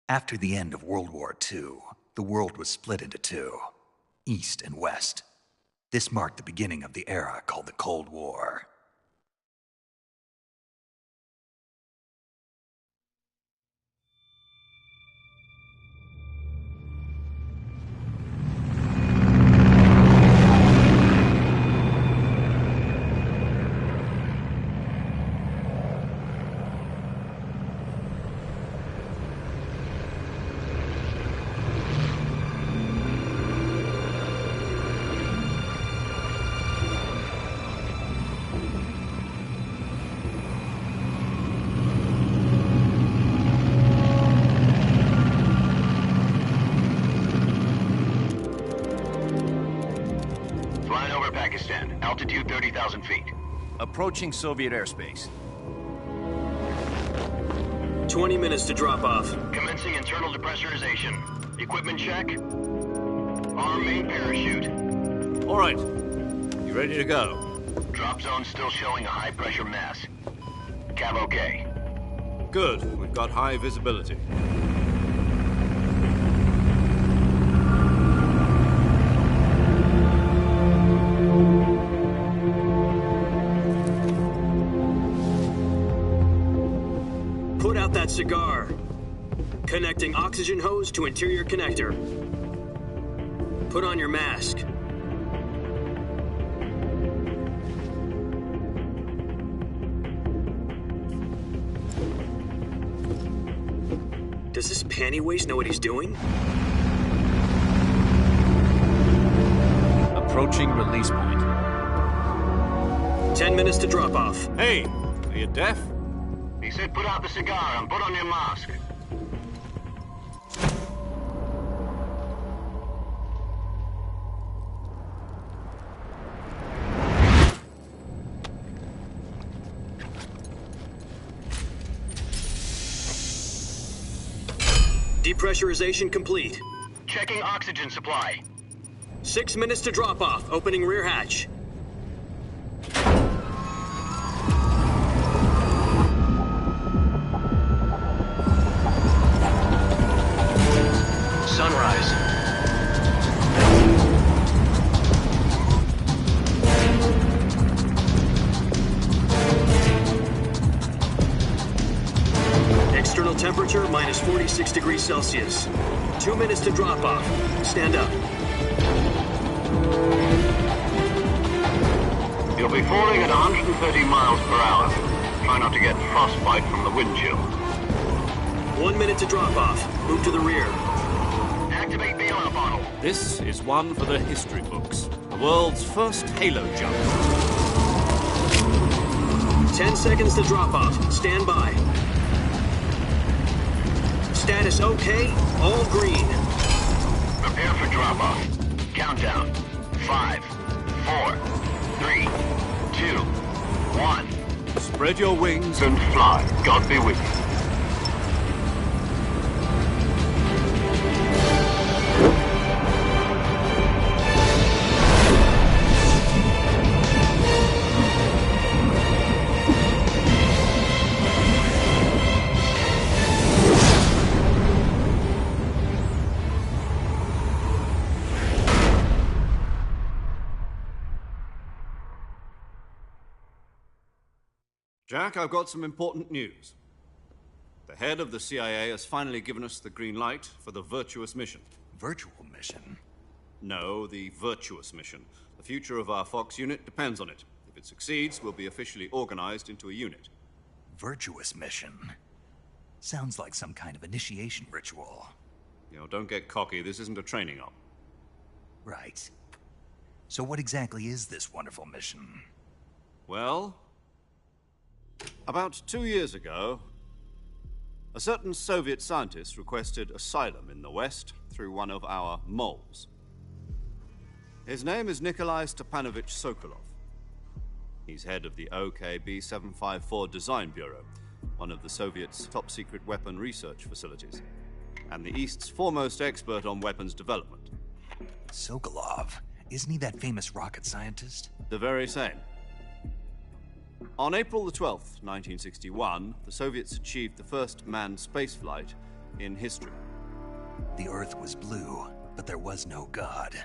After the end of World War II, the world was split into two, East and West. This marked the beginning of the era called the Cold War. Altitude 30,000 feet. Approaching Soviet airspace. 20 minutes to drop off. Commencing internal depressurization. Equipment check. Arm main parachute. All right. You ready to go? Drop zone still showing a high pressure mass. Cav okay. Good. We've got high visibility. Put out that cigar. Connecting oxygen hose to interior connector. Put on your mask. Does this pantywaist know what he's doing? Approaching release point. 10 minutes to drop off. Hey, are you deaf? He said put out the cigar and put on your mask. Depressurization complete. Checking oxygen supply. 6 minutes to drop off. Opening rear hatch. Sunrise. External temperature minus 46 degrees Celsius. 2 minutes to drop off. Stand up. You'll be falling at 130 miles per hour. Try not to get frostbite from the wind chill. 1 minute to drop off. Move to the rear. Activate bailout bottle. This is one for the history books. The world's first halo jump. 10 seconds to drop off. Stand by. Status okay. All green. Prepare for drop off. Countdown. 5, 4, 3, 2, 1. Spread your wings And fly. God be with you. Jack, I've got some important news. The head of the CIA has finally given us the green light for the virtuous mission. Virtual mission? No, the virtuous mission. The future of our Fox unit depends on it. If it succeeds, we'll be officially organized into a unit. Virtuous mission? Sounds like some kind of initiation ritual. You know, don't get cocky. This isn't a training op. Right. So what exactly is this wonderful mission? Well, about 2 years ago, a certain Soviet scientist requested asylum in the West through one of our moles. His name is Nikolai Stepanovich Sokolov. He's head of the OKB 754 Design Bureau, one of the Soviets' top-secret weapon research facilities, and the East's foremost expert on weapons development. Sokolov? Isn't he that famous rocket scientist? The very same. On April the 12th, 1961, the Soviets achieved the first manned spaceflight in history. The Earth was blue, but there was no God.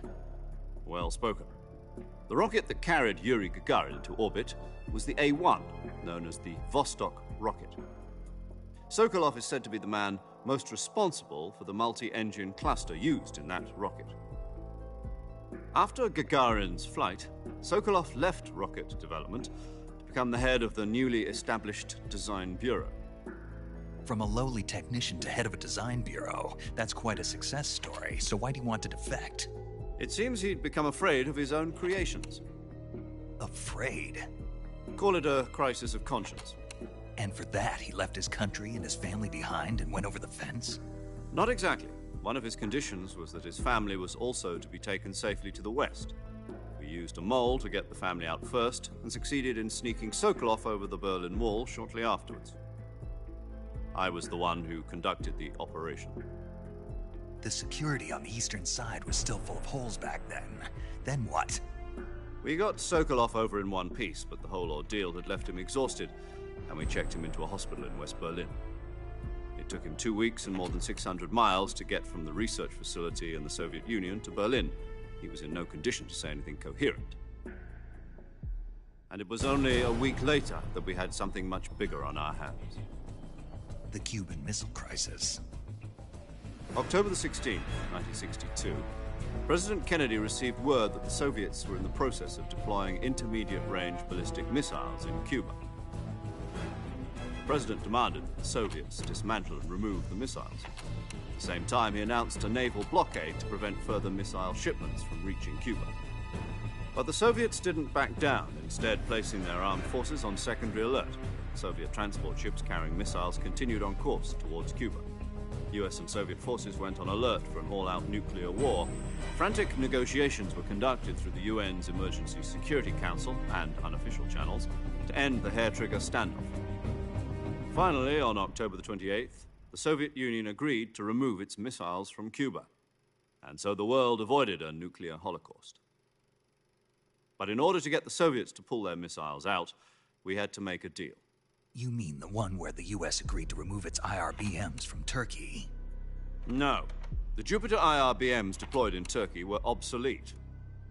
Well spoken. The rocket that carried Yuri Gagarin into orbit was the A-1, known as the Vostok rocket. Sokolov is said to be the man most responsible for the multi-engine cluster used in that rocket. After Gagarin's flight, Sokolov left rocket development to become the head of the newly established Design Bureau. From a lowly technician to head of a design bureau, that's quite a success story, so why do you want to defect? It seems he'd become afraid of his own creations. Afraid? Call it a crisis of conscience. And for that, he left his country and his family behind and went over the fence? Not exactly. One of his conditions was that his family was also to be taken safely to the west. We used a mole to get the family out first and succeeded in sneaking Sokolov over the Berlin Wall shortly afterwards. I was the one who conducted the operation. The security on the eastern side was still full of holes back then. Then what? We got Sokolov over in one piece, but the whole ordeal had left him exhausted, and we checked him into a hospital in West Berlin. It took him 2 weeks and more than 600 miles to get from the research facility in the Soviet Union to Berlin. He was in no condition to say anything coherent. And it was only a week later that we had something much bigger on our hands. The Cuban Missile Crisis. October the 16th, 1962, President Kennedy received word that the Soviets were in the process of deploying intermediate-range ballistic missiles in Cuba. The President demanded that the Soviets dismantle and remove the missiles. At the same time, he announced a naval blockade to prevent further missile shipments from reaching Cuba. But the Soviets didn't back down, instead placing their armed forces on secondary alert. Soviet transport ships carrying missiles continued on course towards Cuba. US and Soviet forces went on alert for an all-out nuclear war. Frantic negotiations were conducted through the UN's Emergency Security Council and unofficial channels to end the hair-trigger standoff. Finally, on October the 28th, the Soviet Union agreed to remove its missiles from Cuba. And so the world avoided a nuclear holocaust. But in order to get the Soviets to pull their missiles out, we had to make a deal. You mean the one where the US agreed to remove its IRBMs from Turkey? No. The Jupiter IRBMs deployed in Turkey were obsolete,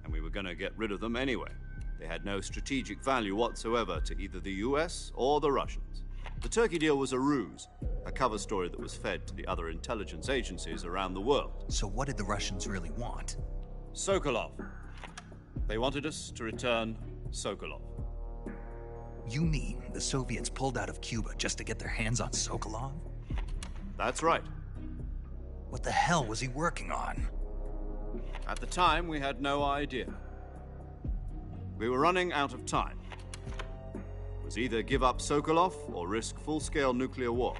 and we were going to get rid of them anyway. They had no strategic value whatsoever to either the US or the Russians. The Turkey deal was a ruse, a cover story that was fed to the other intelligence agencies around the world. So what did the Russians really want? Sokolov. They wanted us to return Sokolov. You mean the Soviets pulled out of Cuba just to get their hands on Sokolov? That's right. What the hell was he working on? At the time, we had no idea. We were running out of time. It was either give up Sokolov or risk full-scale nuclear war.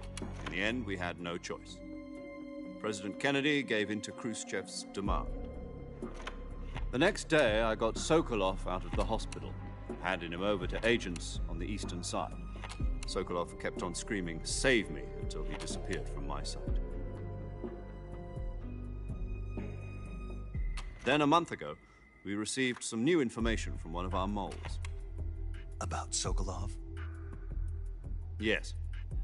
In the end, we had no choice. President Kennedy gave in to Khrushchev's demand. The next day, I got Sokolov out of the hospital, handing him over to agents on the eastern side. Sokolov kept on screaming, "Save me," until he disappeared from my sight. Then a month ago, we received some new information from one of our moles. About Sokolov? Yes.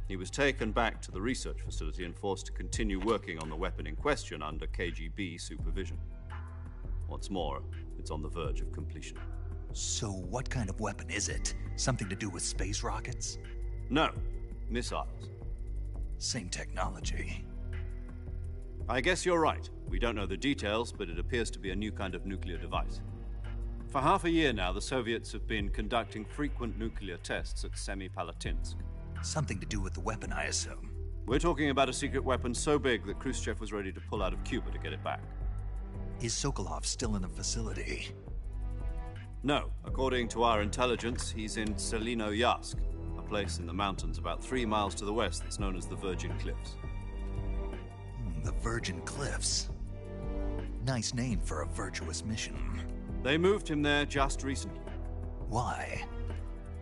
He was taken back to the research facility and forced to continue working on the weapon in question under KGB supervision. What's more, it's on the verge of completion. So what kind of weapon is it? Something to do with space rockets? No, missiles. Same technology. I guess you're right. We don't know the details, but it appears to be a new kind of nuclear device. For half a year now, the Soviets have been conducting frequent nuclear tests at Semipalatinsk. Something to do with the weapon, I assume. We're talking about a secret weapon so big that Khrushchev was ready to pull out of Cuba to get it back. Is Sokolov still in the facility? No. According to our intelligence, he's in Selino-Yarsk, a place in the mountains about 3 miles to the west that's known as the Virgin Cliffs. The Virgin Cliffs. Nice name for a virtuous mission. They moved him there just recently. Why?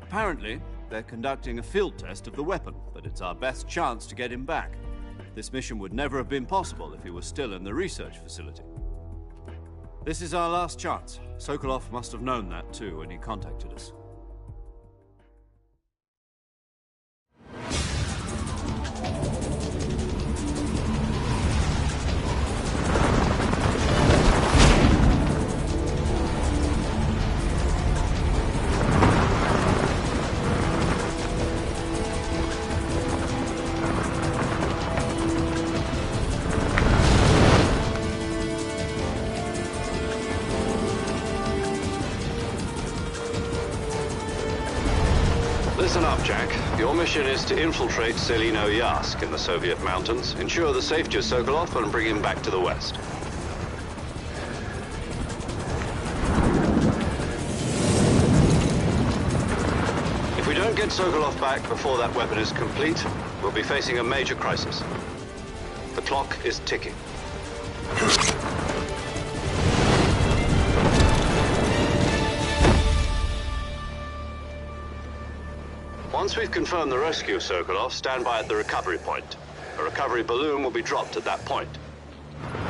Apparently, they're conducting a field test of the weapon, but it's our best chance to get him back. This mission would never have been possible if he was still in the research facility. This is our last chance. Sokolov must have known that too when he contacted us. Listen up, Jack. Your mission is to infiltrate Selino Yask in the Soviet mountains, ensure the safety of Sokolov, and bring him back to the West. If we don't get Sokolov back before that weapon is complete, we'll be facing a major crisis. The clock is ticking. Once we've confirmed the rescue of Sokolov, stand by at the recovery point. A recovery balloon will be dropped at that point.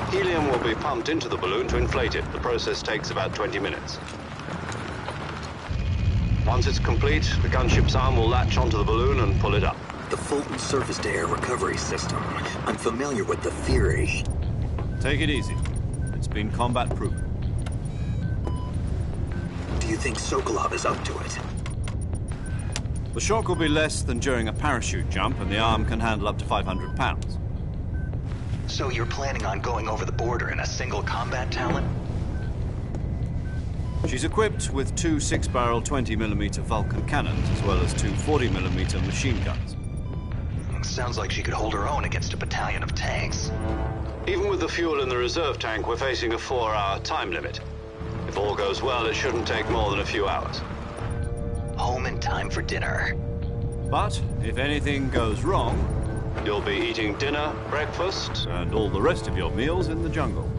Helium will be pumped into the balloon to inflate it. The process takes about 20 minutes. Once it's complete, the gunship's arm will latch onto the balloon and pull it up. The Fulton surface-to-air recovery system. I'm familiar with the theory. Take it easy. It's been combat-proven. Do you think Sokolov is up to it? The shock will be less than during a parachute jump, and the arm can handle up to 500 pounds. So you're planning on going over the border in a single combat Talon? She's equipped with two 6-barrel 20mm Vulcan cannons, as well as two 40mm machine guns. Sounds like she could hold her own against a battalion of tanks. Even with the fuel in the reserve tank, we're facing a 4-hour time limit. If all goes well, it shouldn't take more than a few hours. Home in time for dinner. But if anything goes wrong, you'll be eating dinner, breakfast, and all the rest of your meals in the jungle.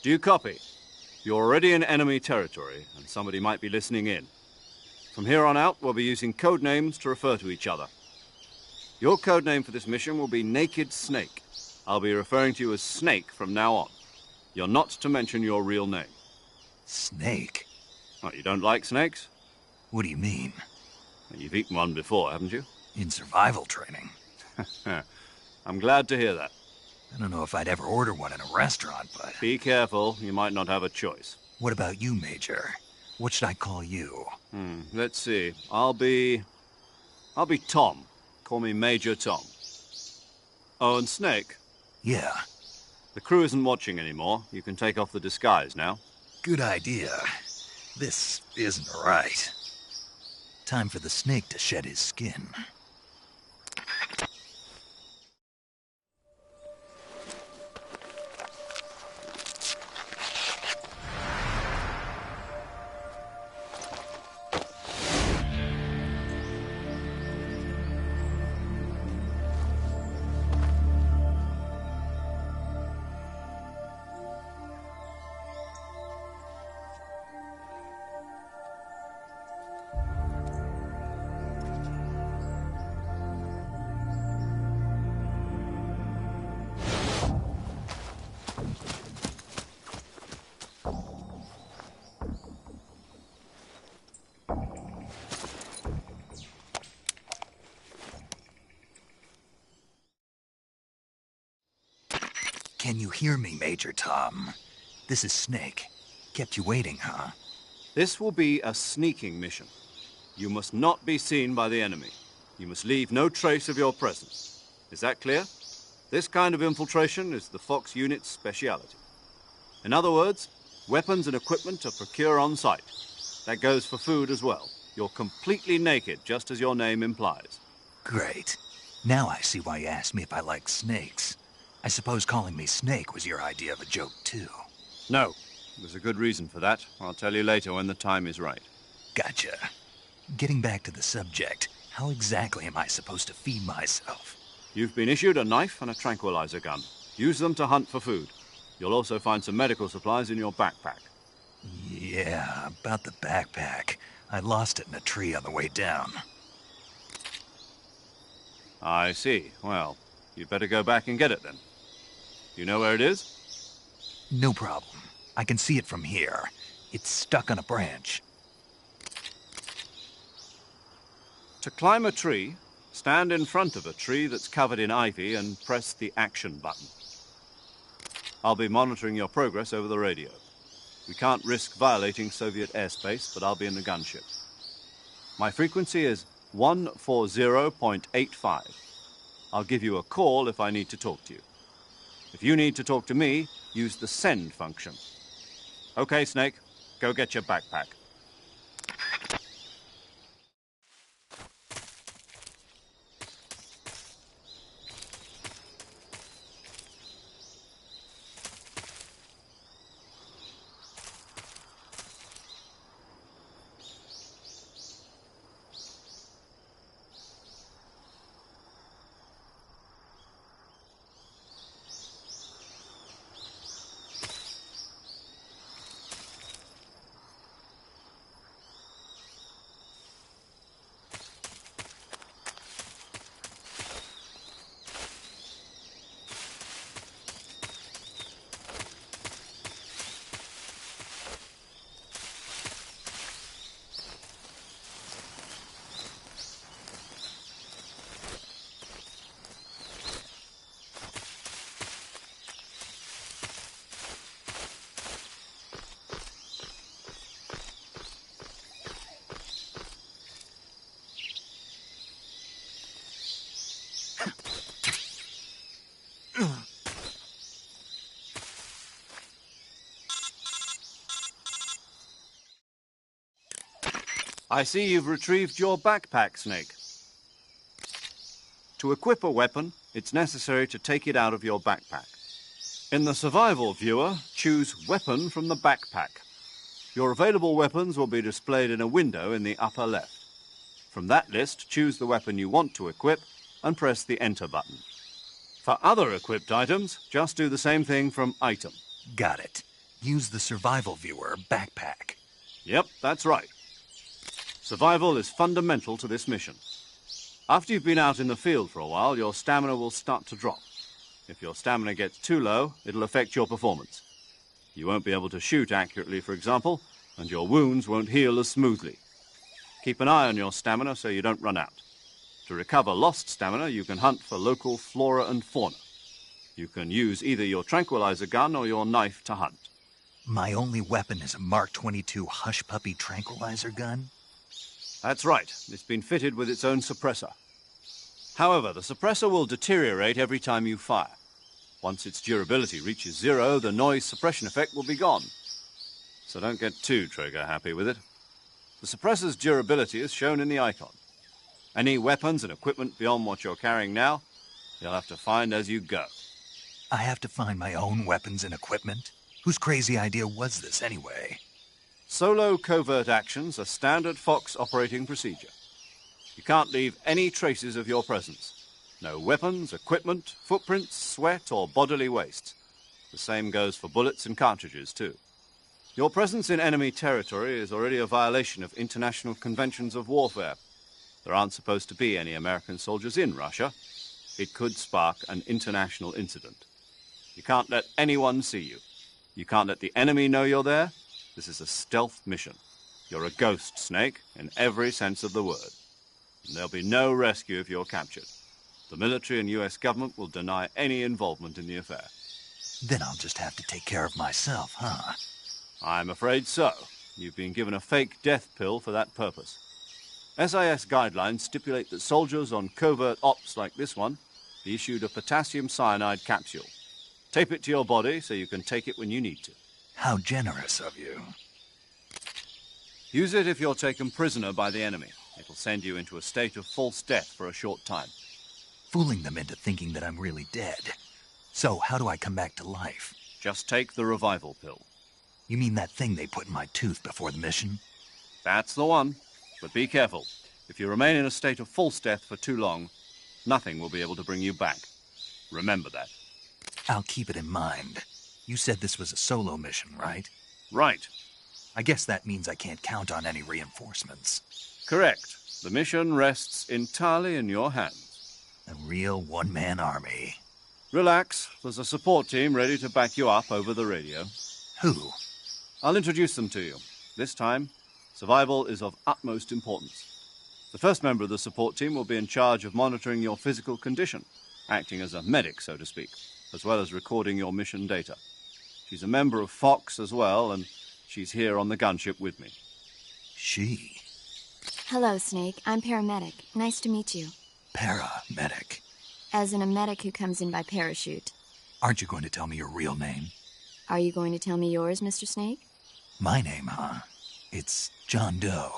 Do you copy? You're already in enemy territory, and somebody might be listening in. From here on out, we'll be using code names to refer to each other. Your code name for this mission will be Naked Snake. I'll be referring to you as Snake from now on. You're not to mention your real name. Snake? Oh, you don't like snakes? What do you mean? Well, you've eaten one before, haven't you? In survival training. I'm glad to hear that. I don't know if I'd ever order one in a restaurant, but... Be careful, you might not have a choice. What about you, Major? What should I call you? Let's see. I'll be Tom. Call me Major Tom. Oh, and Snake? Yeah. The crew isn't watching anymore. You can take off the disguise now. Good idea. This isn't right. Time for the snake to shed his skin. Can you hear me, Major Tom? This is Snake. Kept you waiting, huh? This will be a sneaking mission. You must not be seen by the enemy. You must leave no trace of your presence. Is that clear? This kind of infiltration is the Fox unit's speciality. In other words, weapons and equipment are procured on site. That goes for food as well. You're completely naked, just as your name implies. Great. Now I see why you asked me if I like snakes. I suppose calling me Snake was your idea of a joke, too. No. There's a good reason for that. I'll tell you later when the time is right. Gotcha. Getting back to the subject, how exactly am I supposed to feed myself? You've been issued a knife and a tranquilizer gun. Use them to hunt for food. You'll also find some medical supplies in your backpack. Yeah, about the backpack. I lost it in a tree on the way down. I see. Well, you'd better go back and get it then. You know where it is? No problem. I can see it from here. It's stuck on a branch. To climb a tree, stand in front of a tree that's covered in ivy and press the action button. I'll be monitoring your progress over the radio. We can't risk violating Soviet airspace, but I'll be in the gunship. My frequency is 140.85. I'll give you a call if I need to talk to you. If you need to talk to me, use the send function. Okay, Snake, go get your backpack. I see you've retrieved your backpack, Snake. To equip a weapon, it's necessary to take it out of your backpack. In the survival viewer, choose Weapon from the backpack. Your available weapons will be displayed in a window in the upper left. From that list, choose the weapon you want to equip and press the Enter button. For other equipped items, just do the same thing from Item. Got it. Use the survival viewer backpack. Yep, that's right. Survival is fundamental to this mission. After you've been out in the field for a while, your stamina will start to drop. If your stamina gets too low, it'll affect your performance. You won't be able to shoot accurately, for example, and your wounds won't heal as smoothly. Keep an eye on your stamina so you don't run out. To recover lost stamina, you can hunt for local flora and fauna. You can use either your tranquilizer gun or your knife to hunt. My only weapon is a Mark 22 Hush Puppy tranquilizer gun? That's right. It's been fitted with its own suppressor. However, the suppressor will deteriorate every time you fire. Once its durability reaches 0, the noise suppression effect will be gone. So don't get too trigger-happy with it. The suppressor's durability is shown in the icon. Any weapons and equipment beyond what you're carrying now, you'll have to find as you go. I have to find my own weapons and equipment? Whose crazy idea was this, anyway? Solo covert actions are standard Fox operating procedure. You can't leave any traces of your presence. No weapons, equipment, footprints, sweat, or bodily waste. The same goes for bullets and cartridges, too. Your presence in enemy territory is already a violation of international conventions of warfare. There aren't supposed to be any American soldiers in Russia. It could spark an international incident. You can't let anyone see you. You can't let the enemy know you're there. This is a stealth mission. You're a ghost, Snake, in every sense of the word. And there'll be no rescue if you're captured. The military and US government will deny any involvement in the affair. Then I'll just have to take care of myself, huh? I'm afraid so. You've been given a fake death pill for that purpose. SIS guidelines stipulate that soldiers on covert ops like this one be issued a potassium cyanide capsule. Tape it to your body so you can take it when you need to. How generous of you. Use it if you're taken prisoner by the enemy. It'll send you into a state of false death for a short time. Fooling them into thinking that I'm really dead. So, how do I come back to life? Just take the revival pill. You mean that thing they put in my tooth before the mission? That's the one. But be careful. If you remain in a state of false death for too long, nothing will be able to bring you back. Remember that. I'll keep it in mind. You said this was a solo mission, right? Right. I guess that means I can't count on any reinforcements. Correct. The mission rests entirely in your hands. A real one-man army. Relax. There's a support team ready to back you up over the radio. Who? I'll introduce them to you. This time, survival is of utmost importance. The first member of the support team will be in charge of monitoring your physical condition, acting as a medic, so to speak, as well as recording your mission data. She's a member of Fox as well, and she's here on the gunship with me. She? Hello, Snake. I'm paramedic. Nice to meet you. Paramedic. As in a medic who comes in by parachute. Aren't you going to tell me your real name? Are you going to tell me yours, Mr. Snake? My name, huh? It's John Doe.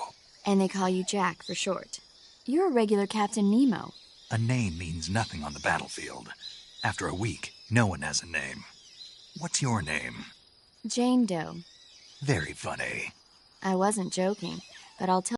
And they call you Jack for short. You're a regular Captain Nemo. A name means nothing on the battlefield. After a week, no one has a name. What's your name? Jane Doe. Very funny. I wasn't joking, but I'll tell